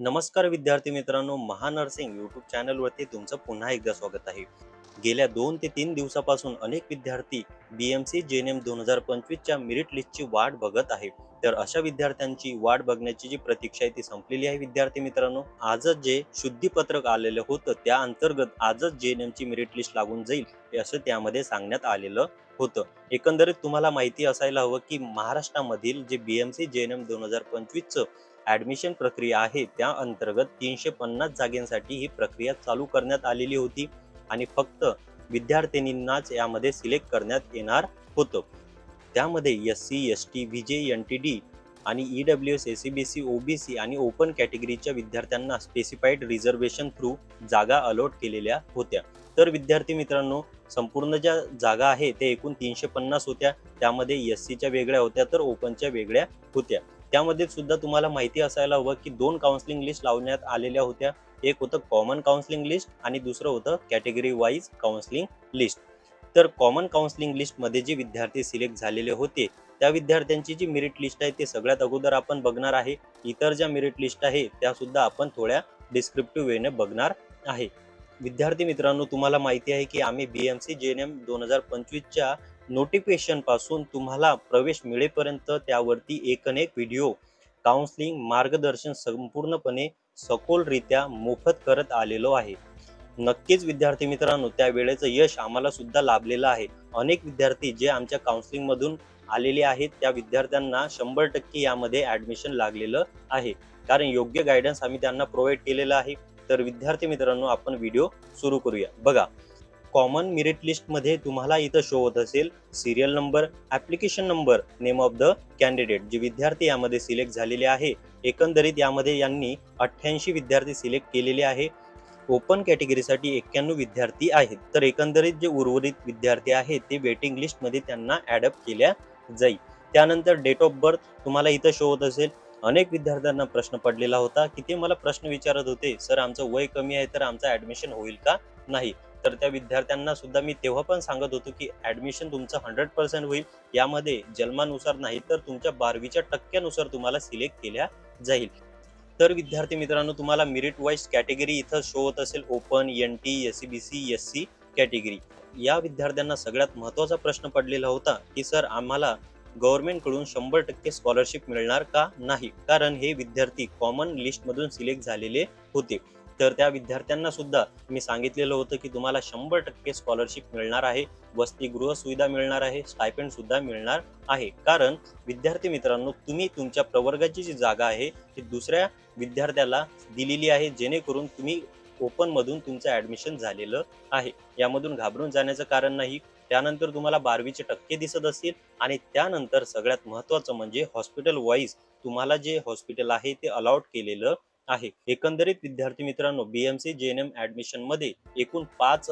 नमस्कार विद्यार्थी मित्रांनो, महानर्सिंग यूट्यूब चॅनलवरती तुमचं पुन्हा एकदा स्वागत आहे. गेल्या 2 ते 3 दिवसापासून अनेक विद्यार्थी BMC JNM 2025च्या मेरिट लिस्टची वाट बघत आहे. तर अशा विद्यार्थ्यांची वाट बघण्याची जी प्रतीक्षा आहे ती संपलेली आहे विद्यार्थी मित्रांनो. आजच जे शुद्धीपत्रक आलेलं होतं त्या अंतर्गत आजच JNMची मेरिट लिस्ट लागून जाईल हे असं त्यामध्ये सांगण्यात आलेलं होतं. एकंदरीत तुम्हाला माहिती असायला हवं की महाराष्ट्रामधील जे BMC JNM 2025चं ॲडमिशन प्रक्रिया आहे त्या अंतर्गत 350 जागांसाठी ही प्रक्रिया चालू करण्यात आलेली होती आणि फक्त विद्यार्थिनींनाच यामध्ये सिलेक्ट करण्यात येणार होतं. त्यामध्ये SC, ST, VJ, NTD आणि EWS, SCBC, OBC आणि ओपन कॅटेगरीच्या विद्यार्थ्यांना स्पेसिफाईड रिझर्वेशन थ्रू जागा अलॉट केलेल्या होत्या. तर विद्यार्थी मित्रांनो, संपूर्ण ज्या जागा आहे ते एकूण 350 होत्या. त्यामध्ये SCच्या वेगळ्या होत्या तर ओपनच्या वेगळ्या होत्या. त्यामध्ये सुद्धा तुम्हाला माहिती असायला हवं की 2 काउन्सिलिंग लिस्ट लावण्यात आलेल्या होत्या. एक होतं कॉमन काउन्सिलिंग लिस्ट आणि दुसरं होतं कॅटेगरी वाईज काउन्सिलिंग लिस्ट. तर कॉमन काउन्सिलिंग लिस्टमध्ये जे विद्यार्थी सिलेक्ट झालेले होते त्या विद्यार्थ्यांची जी मेरिट लिस्ट आहे ते सगळ्यात अगोदर आपण बघणार आहे. इतर ज्या मेरिट लिस्ट आहे त्या सुद्धा आपण थोड्या डिस्क्रिप्टिव्ह वेने बघणार आहे. विद्यार्थी मित्रांनो, तुम्हाला माहिती आहे की आम्ही BMC JNM 2025च्या नोटिफिकेशन पासून तुम्हाला प्रवेश मिळेपर्यंत त्यावरती एकनेक व्हिडिओ काउन्सिलिंग मार्गदर्शन संपूर्णपणे सखोलरित्या मोफत करत आलेलो आहे. नक्कीच विद्यार्थी मित्रांनो, त्या वेळेचं यश आम्हाला सुद्धा लाभलेलं आहे. अनेक विद्यार्थी जे आमच्या काउन्सिलिंग मधून आलेले आहेत त्या विद्यार्थ्यांना 100% यामध्ये ऍडमिशन लागलेलं आहे, कारण योग्य गायडन्स आम्ही त्यांना प्रोव्हाइड केलेलं आहे. तर विद्यार्थी मित्रांनो, आपण व्हिडिओ सुरू करूया. बघा, कॉमन मेरिट लिस्ट मध्ये तुम्हाला इथं शो होत असेल serial number, application number, name of the candidate. जे विद्यार्थी यामध्ये सिलेक्ट झालेले आहे, एकंदरीत यामध्ये यांनी 88 विद्यार्थी सिलेक्ट केलेले आहे. ओपन कॅटेगरीसाठी 91 विद्यार्थी आहेत. तर एकंदरीत जे उर्वरित विद्यार्थी आहेत ते वेटिंग लिस्ट मध्ये त्यांना ॲडअप केल्या जाईल. त्यानंतर डेट ऑफ बर्थ तुम्हाला इथं शो होत असेल. अनेक विद्यार्थ्यांना प्रश्न पडलेला होता की ते मला प्रश्न विचारत होते, सर आमचं वय कमी आहे तर आमचं ऍडमिशन होईल का नाही. तर त्या विद्यार्थ्यांना सुद्धा मी तेव्हा पण सांगत होतो की ऍडमिशन तुमचं 100% होईल. यामध्ये जन्मानुसार नाही तर तुमच्या 12वीच्या टक्क्यानुसार तुम्हाला सिलेक्ट केल्या जाईल. तर विद्यार्थी मित्रांनो, तुम्हाला मेरिट वाईज कॅटेगरी इथं शो होत असेल open, NT, SCBC, SC category. या विद्यार्थ्यांना सगळ्यात महत्त्वाचा प्रश्न पडलेला होता की सर आम्हाला गव्हर्नमेंटकडून 100% स्कॉलरशिप मिळणार का नाही, कारण हे विद्यार्थी कॉमन लिस्टमधून सिलेक्ट झालेले होते. तर त्या विद्यार्थ्यांना सुद्धा मी सांगितलेलं होतं की तुम्हाला 100% स्कॉलरशिप मिळणार आहे, वसतिगृह सुविधा मिळणार आहे, स्टायपेंड सुद्धा मिळणार आहे. कारण विद्यार्थी मित्रांनो, तुम्ही तुमच्या प्रवर्गाची जी जागा आहे ती दुसऱ्या विद्यार्थ्याला दिलेली आहे, जेणेकरून तुम्ही ओपन मधून तुमचं ऍडमिशन झालेलं आहे. यामधून घाबरून जाण्याचं कारण नाही. त्यानंतर तुम्हाला 12वीचे टक्के दिसत असतील आणि त्यानंतर सगळ्यात महत्त्वाचं म्हणजे हॉस्पिटल वाईज तुम्हाला जे हॉस्पिटल आहे ते अलॉट केलेलं आहे. एकंदरीत विद्यार्थी मित्रांनो, BMC JNM ऍडमिशन मध्ये एकूण 5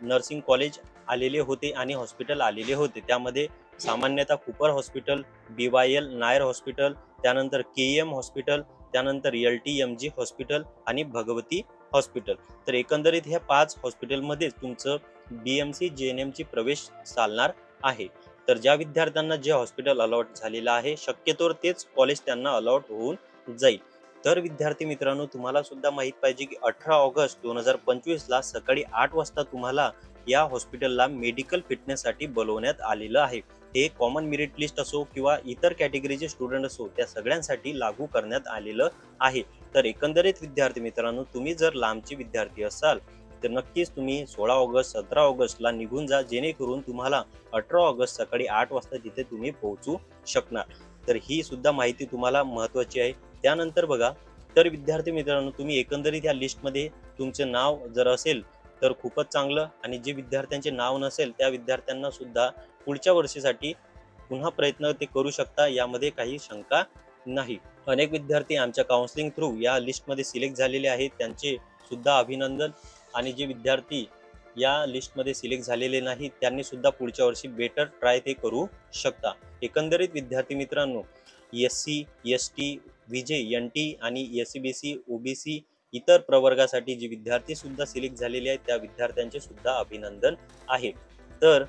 नर्सिंग कॉलेज आलेले होते आणि हॉस्पिटल आलेले होते. त्यामध्ये सामान्यतः Cooper hospital, BYL Nair hospital, त्यानंतर KM हॉस्पिटल, त्यानंतर LTMG हॉस्पिटल आणि भगवती हॉस्पिटल. तर एकंदरीत ह्या 5 हॉस्पिटलमध्येच तुमचं BMC JNM ची प्रवेश चालणार आहे. तर ज्या विद्यार्थ्यांना जे हॉस्पिटल अलॉट झालेलं आहे शक्यतोवर तेच कॉलेज त्यांना अलॉट होऊन जाईल. तर विद्यार्थी मित्रांनो, तुम्हाला सुद्धा माहित पाहिजे की 18 ऑगस्ट 2025 ला सकाळी 8 वाजता तुम्हाला या हॉस्पिटलला मेडिकल फिटनेससाठी बोलवण्यात आलेलं आहे. हे कॉमन मेरिट लिस्ट असो किंवा इतर कॅटेगरीचे स्टुडंट असो त्या सगळ्यांसाठी लागू करण्यात आलेलं आहे. तर एकंदरीत विद्यार्थी मित्रांनो, तुम्ही जर लांबचे विद्यार्थी असाल तर नक्कीच तुम्ही 16 ऑगस्ट 17 ऑगस्टला निघून जा, जेणेकरून तुम्हाला 18 ऑगस्ट सकाळी 8 वाजता तिथे तुम्ही पोहोचू शकणार. तर ही सुद्धा माहिती तुम्हाला महत्त्वाची आहे. त्यानंतर बघा, तर विद्यार्थी मित्रांनो, तुम्ही एकंदरीत या लिस्टमध्ये तुमचं नाव जर असेल तर खूपच चांगलं, आणि जे विद्यार्थ्यांचे नाव नसेल त्या विद्यार्थ्यांना सुद्धा पुढच्या वर्षीसाठी पुन्हा प्रयत्न ते करू शकता, यामध्ये काही शंका नाही. अनेक विद्यार्थी आमच्या काउन्सिलिंग थ्रू या लिस्टमध्ये सिलेक्ट झालेले आहेत, त्यांचे सुद्धा अभिनंदन. आणि जे विद्यार्थी या लिस्टमध्ये सिलेक्ट झालेले नाही त्यांनी सुद्धा पुढच्या वर्षी बेटर ट्राय ते करू शकता. एकंदरीत विद्यार्थी मित्रांनो, SC, ST, VJ, NT आणि SCBC, OBC इतर प्रवर्गासाठी जे विद्यार्थी सुद्धा सिलेक्ट झालेले आहेत त्या विद्यार्थ्यांचे सुद्धा अभिनंदन आहे. तर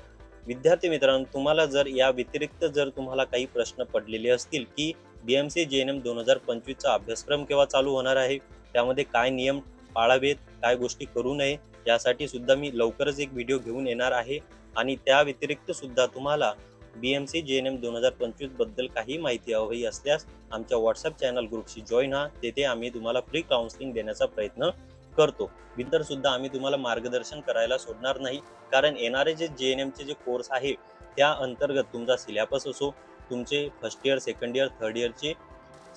विद्यार्थी मित्रांनो, तुम्हाला जर या व्यतिरिक्त जर तुम्हाला काही प्रश्न पडलेले असतील की BMC JNM 2025 चा अभ्यासक्रम केव्हा चालू होणार आहे, त्यामध्ये काय नियम पाळावेत, काय गोष्टी करू नये, यासाठी सुद्धा मी लवकरच एक व्हिडिओ घेऊन येणार आहे. आणि त्या व्यतिरिक्त सुद्धा तुम्हाला BMC JNM 2025 बद्दल काही माहिती हवी असल्यास आमच्या व्हॉट्सअप चॅनल ग्रुपशी जॉईन व्हा. तेथे आम्ही तुम्हाला फ्री काउन्सिलिंग देण्याचा प्रयत्न करतो. वितर सुद्धा आम्ही तुम्हाला मार्गदर्शन करायला सोडणार नाही, कारण येणारे जे JNM चे जे कोर्स आहे त्या अंतर्गत तुमचा सिलेबस असो, तुमचे first year, second year, third इयरचे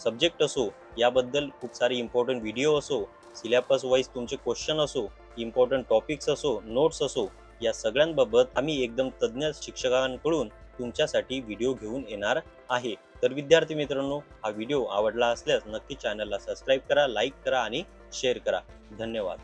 सब्जेक्ट असो, याबद्दल खूप सारे इम्पॉर्टंट व्हिडिओ असो, सिलेबस वाईज तुमचे क्वेश्चन असो, इम्पॉर्टंट टॉपिक्स असो, नोट्स असो, या सगळ्यांबाबत आम्ही एकदम तज्ज्ञ शिक्षकांकडून तुमच्यासाठी व्हिडिओ घेऊन येणार आहे. तर विद्यार्थी मित्रांनो, हा व्हिडिओ आवडला असल्यास नक्की चॅनलला सबस्क्राईब करा, लाईक करा आणि शेअर करा. धन्यवाद.